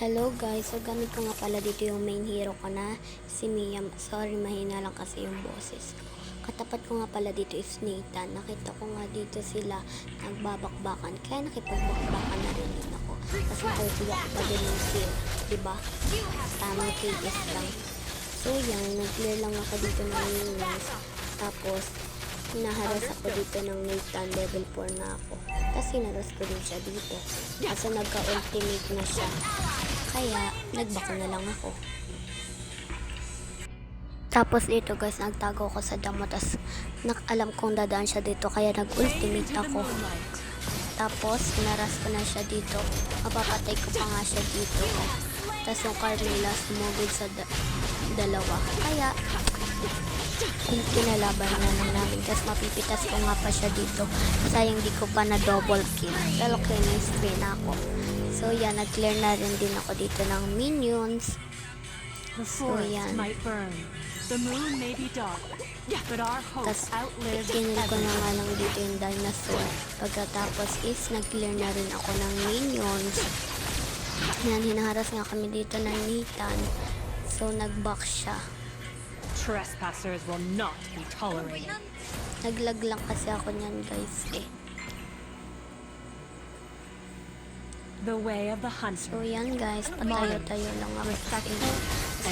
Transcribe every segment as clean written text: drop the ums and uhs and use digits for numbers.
Hello guys, so gamit ko nga pala dito yung main hero ko na si Mia. Sorry, mahina lang kasi yung boses ko. Katapat ko nga pala dito is Nathan. Nakita ko nga dito sila nagbabakbakan, kaya nakipagbakbakan na rin din ako. Kasi nakukuha ko pa din yung kill, diba? Tamang KS lang. So yan, nag-clear lang ako dito ng minions. Tapos, hinaharas ako dito ng Nathan, level 4 na ako. Kasi naras ko din siya dito. Kasi nagka-ultimate na siya. Kaya, nagbako na lang ako. Tapos dito guys, nagtago ako sa damo. Tapos, alam kong dadaan siya dito. Kaya nag-ultimate ako. Tapos, naras ko na siya dito. Mapapatay ko pa nga siya dito. Tapos yung Carmela sumugod sa dalawa. Kaya, kinalaban na lang namin. Tapos mapipitas ko nga pa siya dito. Sayang di ko pa na double kill. Pero screen ako. So yan, nag-clear na rin din ako dito ng minions. So yan. Tapos kinil ko na nga lang dito yung dinosaur. Pagkatapos is nag-clear na rin ako ng minions. Yan, hinaharas nga kami dito ng Nathan. So nag-back siya. Trespassers will not be tolerated. Naglag lang kasi ako niyan guys eh. The way of the hunter. So yan guys, patayo-tayo lang ako. Tapos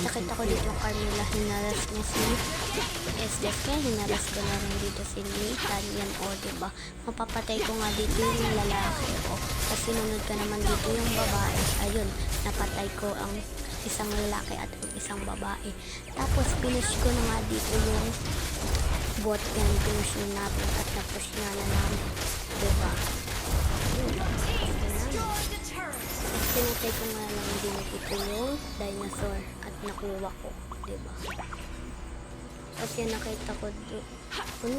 nakita ko dito yung Carmela, hinaras niya si SDS, kaya hinaras ko na rin dito si Nathan. Yan o, diba? Mapapatay ko nga dito yung lalaki ko. Kasi sinunod ka naman dito yung babae. Ayun, napatay ko ang isang lalaki at ang isang babae. Tapos finish ko na nga dito yung bot. Yan, finish na natin at na-push nga na namin. Diba? Pinatay ko nga lang din dito yung dinosaur at nakuha ko, diba? Kasi nakita ko doon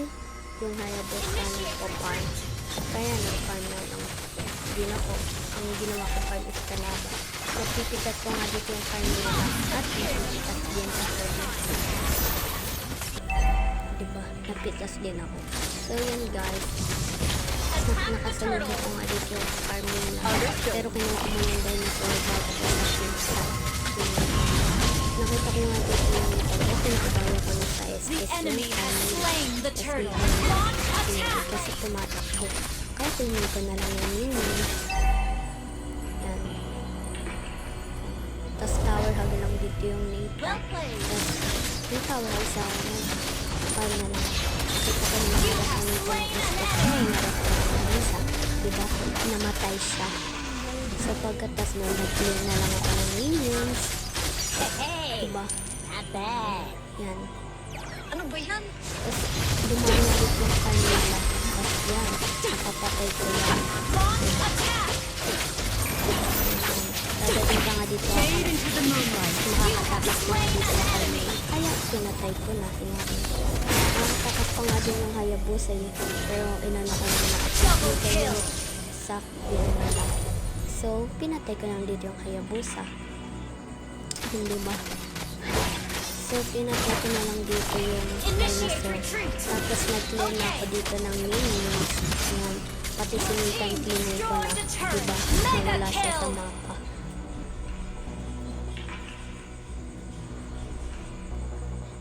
yung Hayabusa nagpo-farm. Kaya nag-farm na lang din ako. Ang ginawa ko farm is kalaba. Napipitas ko nga dito yung farm nila at napipitas din ako dito. Diba? Napitas din ako. So yan guys. Nakasunod ko nga dito yung farm nila. Pero kinuha ko muna yung dinosaur bago ko na-install. Nakita ko nga dito yung kasi nakabaya ko na sa SS yung kasi tumatakbo. Kaya tingin ko na lang yung minions. Yan. Tapos tower hug lang dito yung Nathan. Tapos yung tower ay sa farm na lang. Nakita ko yung nakarap ng Nathan yung SS yung nakarap ng isa. Diba? Namatay siya. So pagkatas mo, nag-clear na lang ako ng minions. Diba? Not bad. Yan. Ano ba yan? Tapos dumami na dito yung kanila. Tapos yan. Nakapatay ko yan. Dadating ka nga dito ako. Makakatakas ko na dito ako kanila. Kaya pinatay ko na. Nakatakas pa nga din yung Hayabusa eh. Pero inano ko na na. Sak din na lang. So, pinatay ko lang dito yung Hayabusa. Hindi ba? So, pinatay ko na lang dito yung dinosaur. Tapos nag-clear na ako dito ng minions. Yan. Pati sinitan cleaner ko na. Diba? Nawala siya sa mapa.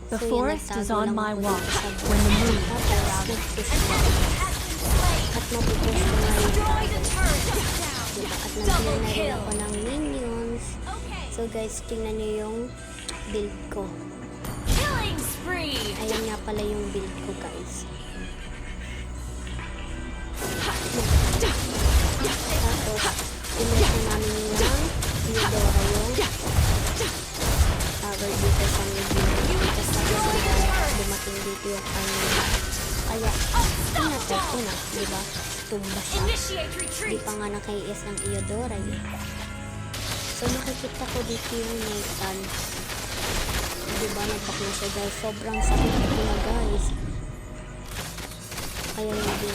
The So, forest is on my watch when the moon. moon Tapos, at mapupush ko na yung diba? At nag-clear na rin ako ng minions. So guys, tingnan nyo yung build ko. Killing spree. Ayan nga pala yung build ko guys. Tapos, pinag na namin ng Theodora yung tower dito sa medyo. Tapos dumating dito yung kanina. Kaya, pinatay ko na, diba? Tumba siya. Di pa nga naka-IS ng Theodora eh. So, nakikita ko dito yung Nathan. Diba, nagpak na siya guys. Sobrang sakit ko na guys. Kaya hindi.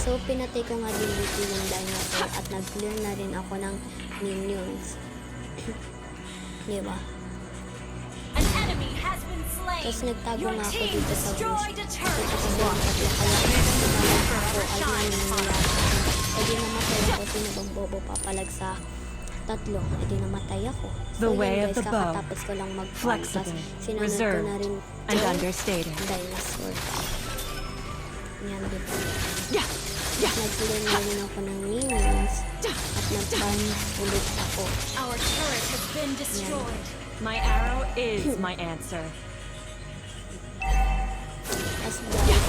So, pinatay ko nga din dito yung dinosaur at nag-clear na rin ako ng minions. Diba? Tapos nagtago nga ako dito sa bush. Ito kasi yung tatlo kaya ako ay nangyayari. Pwede namatay ako, sino bang bobo papalag sa tatlo, edi namatay ako. The So way yun of guys, the bow. kakatapos ko lang mag-farm. Tas Flexible, sinunod ko reserved, na rin and yung understated. dinosaur. Yan, diba? Yeah, yeah. Nagsilin ako ng minions at nag-farm ulit ako. Our turret has been destroyed. My arrow is my answer. As guys,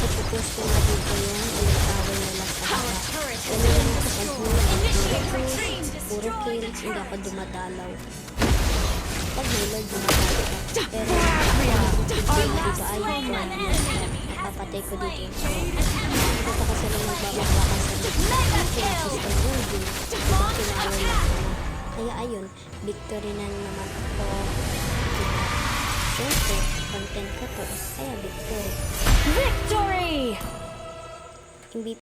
ipupush ko na dito yung ulit tower nila sa Our baba. turret has Ganun been lang ako destroyed. pag Initiate puro retreat. push, puro kills, hindi ako dumadalaw. Pag may lord, dumadalaw ako. Pero, Our dito last ay slain an enemy has napapatay ko been dito. slain. Dito kasi lang nagbabakbakan sa Mega kill. system building. Tinawag na ako. Kaya ayun, victory na naman ako. Siyempre, content ko to. Kaya victory. Victory! Hindi